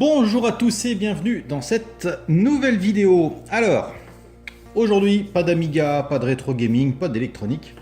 Bonjour à tous et bienvenue dans cette nouvelle vidéo. Alors, aujourd'hui, pas d'Amiga, pas de rétro gaming, pas d'électronique.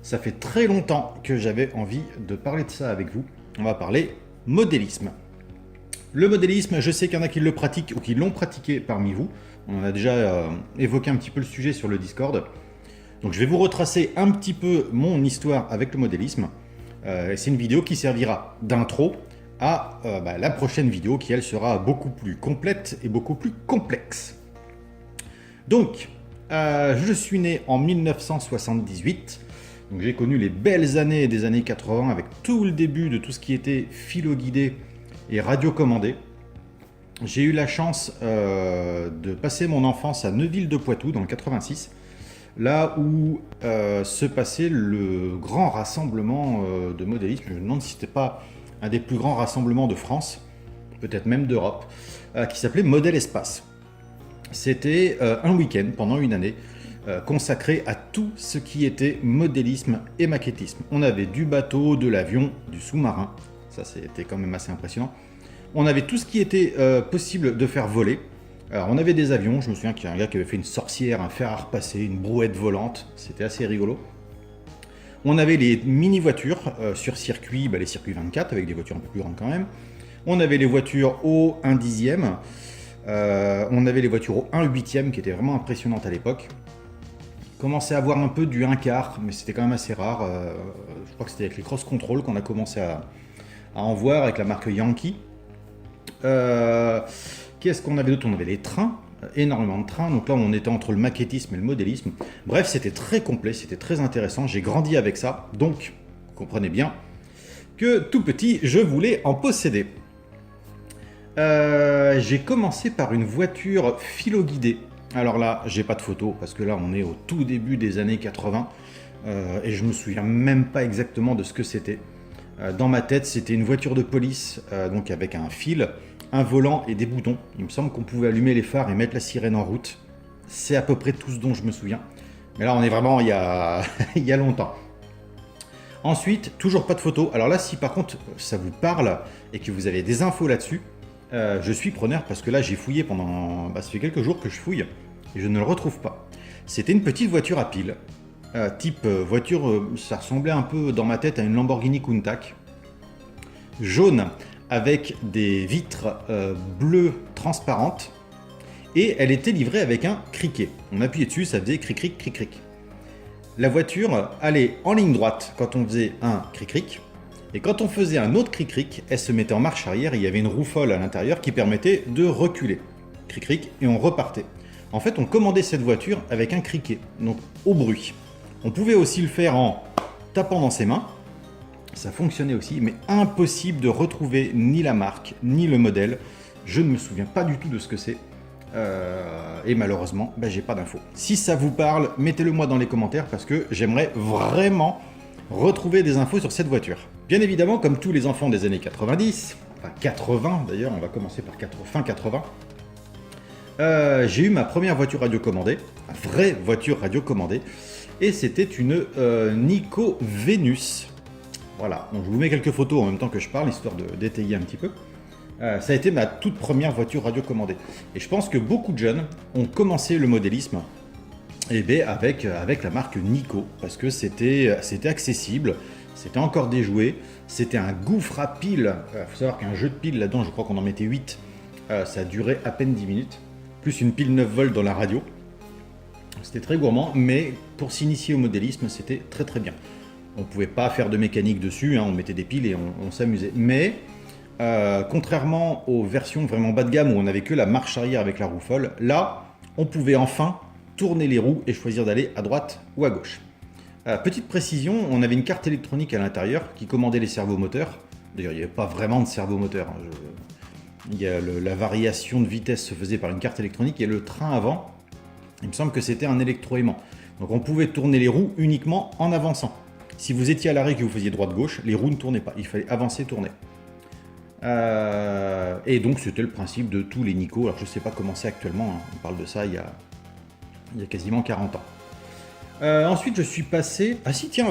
Ça fait très longtemps que j'avais envie de parler de ça avec vous. On va parler modélisme. Le modélisme, je sais qu'il y en a qui le pratiquent ou qui l'ont pratiqué parmi vous. On en a déjà évoqué un petit peu le sujet sur le Discord. Donc je vais vous retracer un petit peu mon histoire avec le modélisme. C'est une vidéo qui servira d'intro à la prochaine vidéo qui, elle, sera beaucoup plus complète et beaucoup plus complexe. Donc, je suis né en 1978. Donc j'ai connu les belles années des années 80 avec tout le début de tout ce qui était philo-guidé et radiocommandé. J'ai eu la chance de passer mon enfance à Neuville-de-Poitou dans le 86, là où se passait le grand rassemblement de modélisme. Je me demande si c'était pas un des plus grands rassemblements de France, peut-être même d'Europe, qui s'appelait Modèle Espace. C'était un week-end pendant une année consacré à tout ce qui était modélisme et maquettisme. On avait du bateau, de l'avion, du sous-marin, ça c'était quand même assez impressionnant. On avait tout ce qui était possible de faire voler. Alors on avait des avions, je me souviens qu'il y a un gars qui avait fait une sorcière, un fer à repasser, une brouette volante, c'était assez rigolo. On avait les mini-voitures sur circuit, les circuits 24, avec des voitures un peu plus grandes quand même. On avait les voitures au 1 dixième. On avait les voitures au 1 huitième, qui étaient vraiment impressionnantes à l'époque. On commençait à voir un peu du 1 quart, mais c'était quand même assez rare. Je crois que c'était avec les Cross Control qu'on a commencé à en voir, avec la marque Yankee. Qu'est-ce qu'on avait d'autre? On avait les trains. Énormément de trains, donc là on était entre le maquettisme et le modélisme. Bref, c'était très complet, c'était très intéressant, j'ai grandi avec ça, donc vous comprenez bien que tout petit, je voulais en posséder. J'ai commencé par une voiture philo-guidée. Alors là, j'ai pas de photo, parce que là on est au tout début des années 80, et je me souviens même pas exactement de ce que c'était. Dans ma tête, c'était une voiture de police, donc avec un fil, un volant et des boutons. Il me semble qu'on pouvait allumer les phares et mettre la sirène en route. C'est à peu près tout ce dont je me souviens. Mais là, on est vraiment il y a, il y a longtemps. Ensuite, toujours pas de photos. Alors là, si par contre ça vous parle et que vous avez des infos là-dessus, je suis preneur parce que là, j'ai fouillé pendant... ça fait quelques jours que je fouille et je ne le retrouve pas. C'était une petite voiture à pile. Type voiture, ça ressemblait un peu dans ma tête à une Lamborghini Countach. Jaune, avec des vitres bleues transparentes, et elle était livrée avec un criquet. On appuyait dessus, ça faisait cric-cric, cric-cric. La voiture allait en ligne droite quand on faisait un cric-cric, et quand on faisait un autre cric-cric, elle se mettait en marche arrière, et il y avait une roue folle à l'intérieur qui permettait de reculer. Cric-cric, et on repartait. En fait, on commandait cette voiture avec un criquet, donc au bruit. On pouvait aussi le faire en tapant dans ses mains, ça fonctionnait aussi, mais impossible de retrouver ni la marque, ni le modèle. Je ne me souviens pas du tout de ce que c'est. Et malheureusement, j'ai pas d'infos. Si ça vous parle, mettez-le moi dans les commentaires parce que j'aimerais vraiment retrouver des infos sur cette voiture. Bien évidemment, comme tous les enfants des années 90, enfin 80 d'ailleurs, on va commencer par fin 80, j'ai eu ma première voiture radiocommandée, une vraie voiture radiocommandée, et c'était une Nico Venus. Voilà, donc je vous mets quelques photos en même temps que je parle, histoire d'étayer un petit peu. Ça a été ma toute première voiture radiocommandée. Et je pense que beaucoup de jeunes ont commencé le modélisme avec la marque Nico, parce que c'était accessible, c'était encore déjoué, c'était un gouffre à piles. Il faut savoir qu'un jeu de piles là-dedans, je crois qu'on en mettait 8, ça durait à peine 10 minutes, plus une pile 9 volts dans la radio. C'était très gourmand, mais pour s'initier au modélisme, c'était très très bien. On ne pouvait pas faire de mécanique dessus, on mettait des piles et on s'amusait. Mais contrairement aux versions vraiment bas de gamme où on n'avait que la marche arrière avec la roue folle, là, on pouvait enfin tourner les roues et choisir d'aller à droite ou à gauche. Petite précision, on avait une carte électronique à l'intérieur qui commandait les servomoteurs. D'ailleurs, il n'y avait pas vraiment de servomoteurs. La variation de vitesse se faisait par une carte électronique et le train avant, il me semble que c'était un électroaimant. Donc on pouvait tourner les roues uniquement en avançant. Si vous étiez à l'arrêt et que vous faisiez droite-gauche, les roues ne tournaient pas, il fallait avancer, tourner. Et donc c'était le principe de tous les Nico. Alors je ne sais pas comment c'est actuellement, on parle de ça il y a quasiment 40 ans. Ensuite je suis passé... Ah si tiens,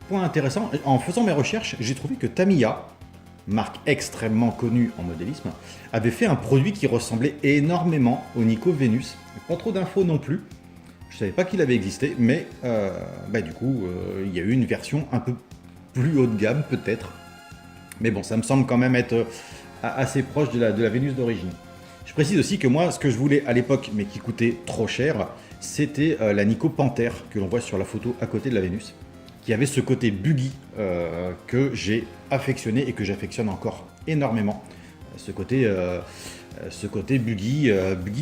point intéressant, en faisant mes recherches, j'ai trouvé que Tamiya marque extrêmement connue en modélisme, avait fait un produit qui ressemblait énormément au Nikko Venus. Pas trop d'infos non plus. Je savais pas qu'il avait existé, mais du coup, il y a eu une version un peu plus haut de gamme peut-être. Mais bon, ça me semble quand même être assez proche de la Vénus d'origine. Je précise aussi que moi, ce que je voulais à l'époque, mais qui coûtait trop cher, c'était la Nikko Panther, que l'on voit sur la photo à côté de la Vénus, qui avait ce côté buggy que j'ai affectionné et que j'affectionne encore énormément. Ce côté buggy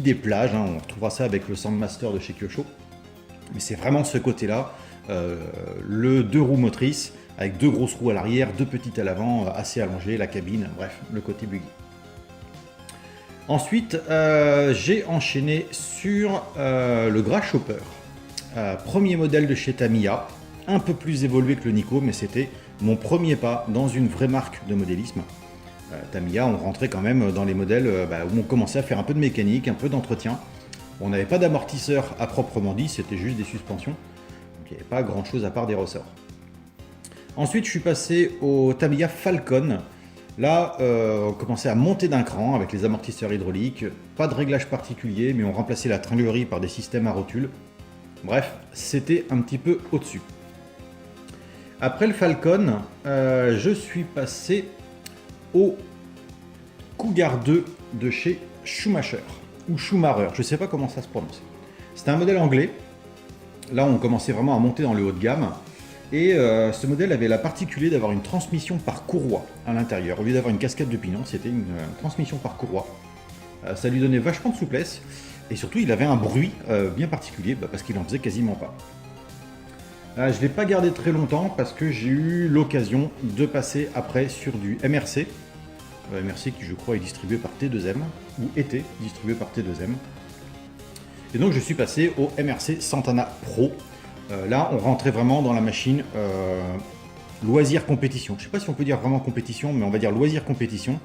des plages, hein, on retrouvera ça avec le Sandmaster de chez Kyosho. Mais c'est vraiment ce côté-là, le 2 roues motrices, avec 2 grosses roues à l'arrière, 2 petites à l'avant, assez allongées, la cabine, bref, le côté buggy. Ensuite, j'ai enchaîné sur le Grasshopper. Premier modèle de chez Tamiya, un peu plus évolué que le Nikko, mais c'était mon premier pas dans une vraie marque de modélisme. Tamiya, on rentrait quand même dans les modèles où on commençait à faire un peu de mécanique, un peu d'entretien. On n'avait pas d'amortisseur à proprement dit, c'était juste des suspensions. Donc il n'y avait pas grand chose à part des ressorts. Ensuite, je suis passé au Tamiya Falcon. Là, on commençait à monter d'un cran avec les amortisseurs hydrauliques. Pas de réglage particulier, mais on remplaçait la tringlerie par des systèmes à rotules. Bref, c'était un petit peu au-dessus. Après le Falcon, je suis passé au Cougar 2 de chez Schumacher. Ou Schumacher, je ne sais pas comment ça se prononce. C'était un modèle anglais. Là, on commençait vraiment à monter dans le haut de gamme. Et ce modèle avait la particularité d'avoir une transmission par courroie à l'intérieur. Au lieu d'avoir une cascade de pignon, c'était une transmission par courroie. Ça lui donnait vachement de souplesse. Et surtout, il avait un bruit bien particulier, parce qu'il en faisait quasiment pas. Je ne l'ai pas gardé très longtemps parce que j'ai eu l'occasion de passer après sur du MRC. MRC qui, je crois, est distribué par T2M, ou était distribué par T2M. Et donc, je suis passé au MRC Santana Pro. Là, on rentrait vraiment dans la machine loisir compétition. Je ne sais pas si on peut dire vraiment compétition, mais on va dire loisir compétition.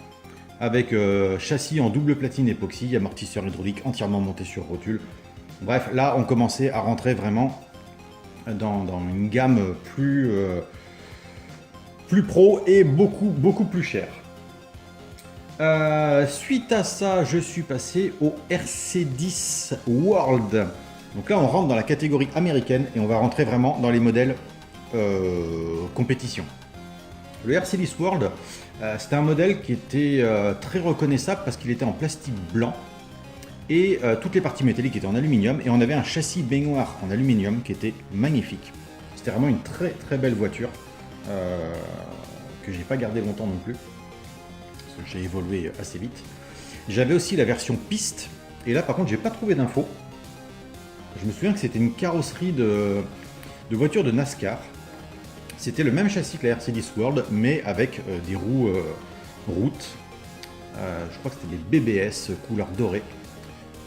Avec châssis en double platine époxy, amortisseur hydraulique entièrement monté sur rotule. Bref, là, on commençait à rentrer vraiment dans une gamme plus pro et beaucoup plus chère. Suite à ça, je suis passé au RC10 World. Donc là, on rentre dans la catégorie américaine et on va rentrer vraiment dans les modèles compétition. Le RC10 World, c'était un modèle qui était très reconnaissable parce qu'il était en plastique blanc et toutes les parties métalliques étaient en aluminium et on avait un châssis baignoire en aluminium qui était magnifique. C'était vraiment une très belle voiture que j'ai pas gardée longtemps non plus parce que j'ai évolué assez vite. J'avais aussi la version piste et là par contre j'ai pas trouvé d'infos. Je me souviens que c'était une carrosserie de voiture de NASCAR. C'était le même châssis que la RC10 World, mais avec des roues routes. Je crois que c'était des BBS couleur dorée.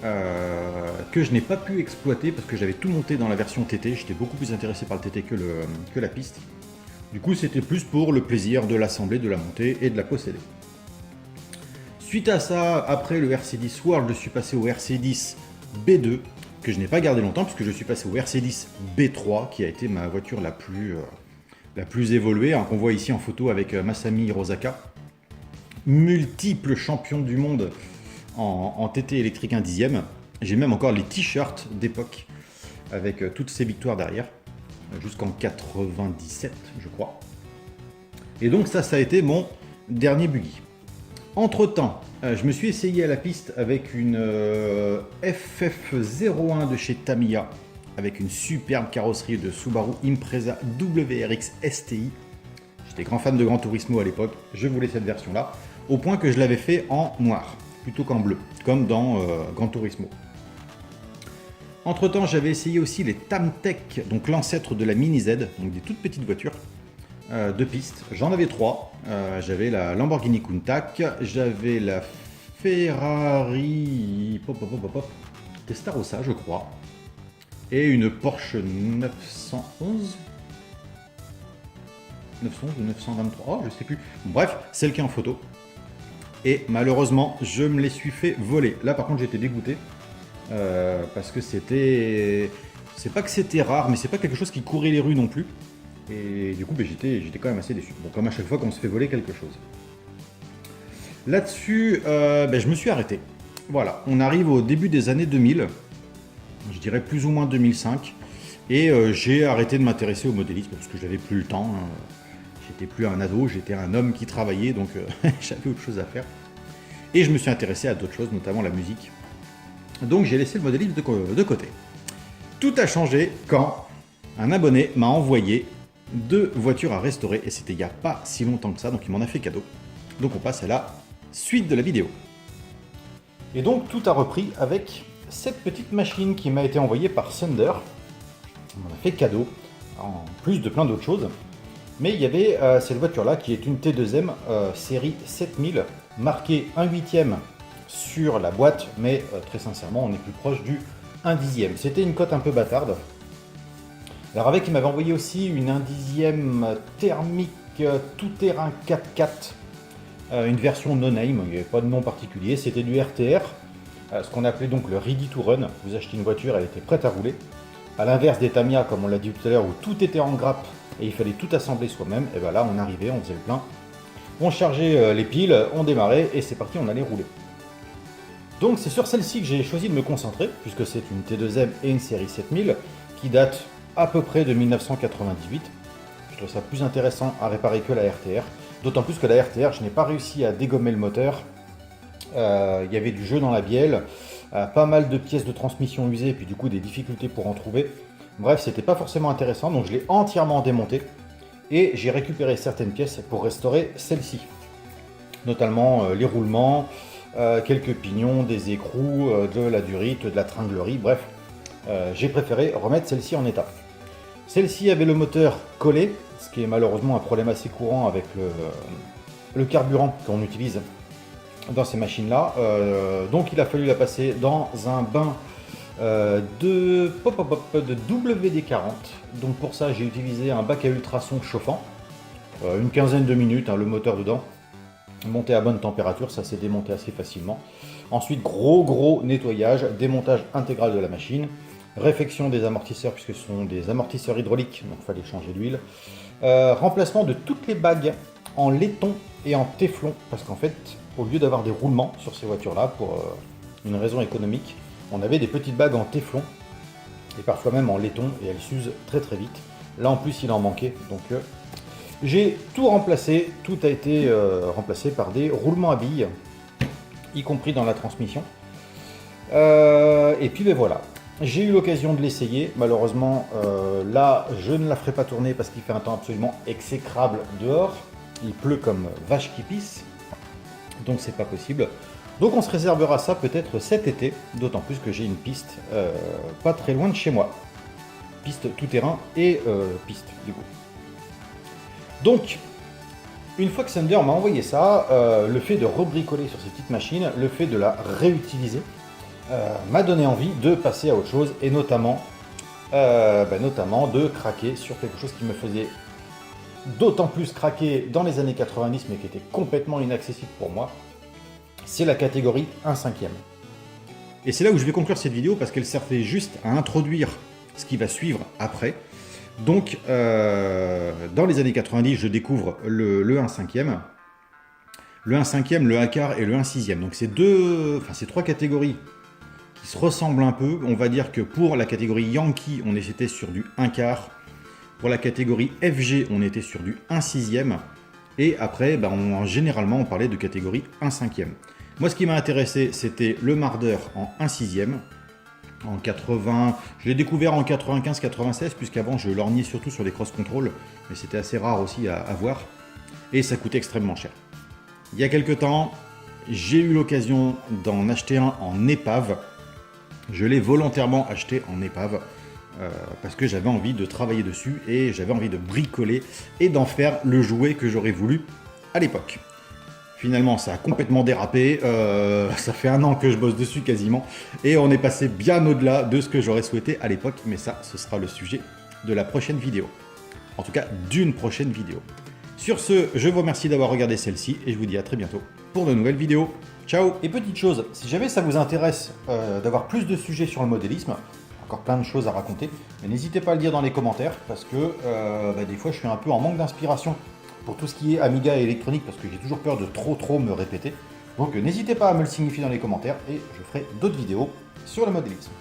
Que je n'ai pas pu exploiter parce que j'avais tout monté dans la version TT. J'étais beaucoup plus intéressé par le TT que la piste. Du coup, c'était plus pour le plaisir de l'assembler, de la monter et de la posséder. Suite à ça, après le RC10 World, je suis passé au RC10 B2. Que je n'ai pas gardé longtemps puisque je suis passé au RC10 B3 qui a été ma voiture la plus évoluée, hein, qu'on voit ici en photo avec Masami Hirosaka, multiple champion du monde en TT électrique 1/10. J'ai même encore les t-shirts d'époque avec toutes ces victoires derrière, jusqu'en 97 je crois. Et donc ça a été mon dernier buggy. Entre temps, je me suis essayé à la piste avec une FF01 de chez Tamiya, avec une superbe carrosserie de Subaru Impreza WRX STI. J'étais grand fan de Gran Turismo à l'époque, je voulais cette version-là, au point que je l'avais fait en noir, plutôt qu'en bleu, comme dans Gran Turismo. Entre temps, j'avais essayé aussi les Tamtec, donc l'ancêtre de la Mini Z, donc des toutes petites voitures de piste. J'en avais 3. J'avais la Lamborghini Countach, j'avais la Ferrari Testarossa, je crois, et une Porsche 911 ou 923, je sais plus. Bref, celle qui est en photo. Et malheureusement, je me les suis fait voler. Là, par contre, j'étais dégoûté parce que c'était, c'est pas que c'était rare, mais c'est pas quelque chose qui courait les rues non plus. Et du coup, j'étais quand même assez déçu. Bon, comme à chaque fois qu'on se fait voler quelque chose. Là-dessus, je me suis arrêté. Voilà, on arrive au début des années 2000, je dirais plus ou moins 2005, et j'ai arrêté de m'intéresser au modélisme parce que j'avais plus le temps. Hein. J'étais plus un ado, j'étais un homme qui travaillait, donc j'avais autre chose à faire. Et je me suis intéressé à d'autres choses, notamment la musique. Donc j'ai laissé le modélisme de côté. Tout a changé quand un abonné m'a envoyé 2 voitures à restaurer, et c'était il n'y a pas si longtemps que ça, donc il m'en a fait cadeau. Donc on passe à la suite de la vidéo. Et donc tout a repris avec cette petite machine qui m'a été envoyée par Thunder. On m'en a fait cadeau, en plus de plein d'autres choses. Mais il y avait cette voiture-là qui est une T2M série 7000, marquée 1/8 sur la boîte, mais très sincèrement, on est plus proche du 1/10. C'était une cote un peu bâtarde. Alors avec, il m'avait envoyé aussi une 1/10 thermique tout-terrain 4x4, une version no-name, il n'y avait pas de nom particulier, c'était du RTR, ce qu'on appelait donc le Ready to Run. Vous achetez une voiture, elle était prête à rouler. À l'inverse des Tamiya, comme on l'a dit tout à l'heure, où tout était en grappe et il fallait tout assembler soi-même, et bien là on arrivait, on faisait le plein, on chargeait les piles, on démarrait et c'est parti, on allait rouler. Donc c'est sur celle-ci que j'ai choisi de me concentrer, puisque c'est une T2M et une série 7000 qui date à peu près de 1998. Je trouve ça plus intéressant à réparer que la RTR, d'autant plus que la RTR, je n'ai pas réussi à dégommer le moteur. Il y avait du jeu dans la bielle, pas mal de pièces de transmission usées, et puis du coup des difficultés pour en trouver. Bref, c'était pas forcément intéressant, donc je l'ai entièrement démonté et j'ai récupéré certaines pièces pour restaurer celle-ci, notamment les roulements, quelques pignons, des écrous, de la durite, de la tringlerie, bref, j'ai préféré remettre celle-ci en état. Celle-ci avait le moteur collé, ce qui est malheureusement un problème assez courant avec le carburant qu'on utilise dans ces machines-là. Donc il a fallu la passer dans un bain de WD-40. Donc pour ça, j'ai utilisé un bac à ultrasons chauffant, une quinzaine de minutes, hein, le moteur dedans, monté à bonne température, ça s'est démonté assez facilement. Ensuite, gros nettoyage, démontage intégral de la machine, réfection des amortisseurs puisque ce sont des amortisseurs hydrauliques, donc il fallait changer d'huile. Remplacement de toutes les bagues en laiton et en téflon, parce qu'en fait, au lieu d'avoir des roulements sur ces voitures-là, pour une raison économique, on avait des petites bagues en téflon, et parfois même en laiton, et elles s'usent très vite. Là en plus il en manquait, donc j'ai tout remplacé, tout a été remplacé par des roulements à billes, y compris dans la transmission. Et puis voilà, j'ai eu l'occasion de l'essayer, malheureusement là je ne la ferai pas tourner parce qu'il fait un temps absolument exécrable dehors, il pleut comme vache qui pisse, donc c'est pas possible. Donc on se réservera ça peut-être cet été, d'autant plus que j'ai une piste pas très loin de chez moi. Piste tout-terrain et piste du coup. Donc, une fois que Thunder m'a envoyé ça, le fait de rebricoler sur ces petites machines, le fait de la réutiliser, m'a donné envie de passer à autre chose, et notamment de craquer sur quelque chose qui me faisait d'autant plus craquer dans les années 90, mais qui était complètement inaccessible pour moi. C'est la catégorie 1/5. Et c'est là où je vais conclure cette vidéo parce qu'elle servait juste à introduire ce qui va suivre après. Donc, dans les années 90, je découvre le 1/5, le 1/5, le 1/4 et le 1/6. Donc, c'est 3 catégories qui se ressemblent un peu. On va dire que pour la catégorie Yankee, on était sur du 1/4. Pour la catégorie FG, on était sur du 1/6. Et après, généralement, on parlait de catégorie 1/5. Moi, ce qui m'a intéressé, c'était le Marder en 1/6. En 80, je l'ai découvert en 95-96, puisqu'avant, je lorgnais surtout sur les cross-control, mais c'était assez rare aussi à voir, et ça coûtait extrêmement cher. Il y a quelques temps, j'ai eu l'occasion d'en acheter un en épave. Je l'ai volontairement acheté en épave, parce que j'avais envie de travailler dessus, et j'avais envie de bricoler, et d'en faire le jouet que j'aurais voulu à l'époque. Finalement, ça a complètement dérapé, ça fait 1 an que je bosse dessus quasiment, et on est passé bien au-delà de ce que j'aurais souhaité à l'époque, mais ça, ce sera le sujet de la prochaine vidéo. En tout cas, d'une prochaine vidéo. Sur ce, je vous remercie d'avoir regardé celle-ci, et je vous dis à très bientôt pour de nouvelles vidéos. Ciao! Et petite chose, si jamais ça vous intéresse d'avoir plus de sujets sur le modélisme, encore plein de choses à raconter, mais n'hésitez pas à le dire dans les commentaires, parce que des fois je suis un peu en manque d'inspiration pour tout ce qui est Amiga et électronique, parce que j'ai toujours peur de trop me répéter. Donc n'hésitez pas à me le signifier dans les commentaires et je ferai d'autres vidéos sur le modélisme.